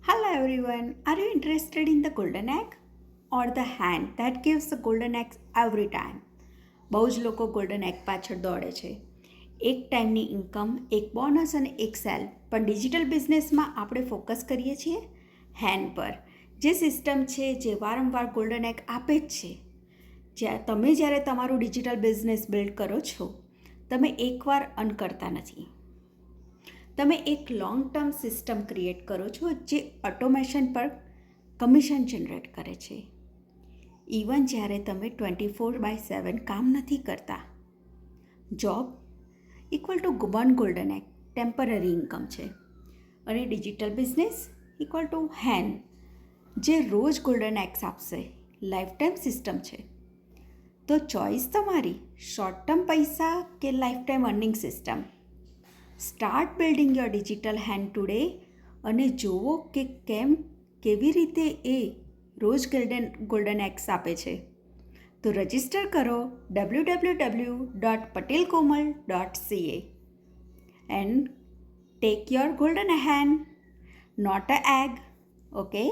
Hello everyone, are you interested in the golden egg or the hand that gives the golden egg every time? બહુ જ લોકો golden egg પાછળ દોડે છે. એક ટાઈમની ઇન્કમ, એક બોનસ અને એક સેલ. પણ ડિજિટલ બિઝનેસમાં આપણે ફોકસ કરીએ છીએ હેન્ડ પર. જે સિસ્ટમ છે જે વારંવાર ગોલ્ડન એગ આપે જ છે. જ્યારે તમારું ડિજિટલ બિઝનેસ બિલ્ડ કરો છો, તમે એકવાર અર્ન કરતા નથી. તમે એક લોંગ ટર્મ સિસ્ટમ ક્રિએટ કરો છો જે ઓટોમેશન પર કમિશન જનરેટ કરે છે. ઇવન જ્યારે તમે 24/7 કામ નથી કરતા. Job equal to one golden egg, temporary income છે. અને ડિજિટલ બિઝનેસ ઇક્વલ ટુ હેન, જે રોજ ગોલ્ડન એગ્સ આપશે, લાઈફ ટાઈમ સિસ્ટમ છે. તો ચોઈસ તમારી, શોર્ટ ટર્મ પૈસા કે life time earning system. Start building your digital hand today અને જુઓ કે કેવી રીતે એ રોજ ગોલ્ડન એગ્સ આપે છે. તો રજિસ્ટર કરો www.patelkomal.ca and take your golden hand, not a egg. Okay?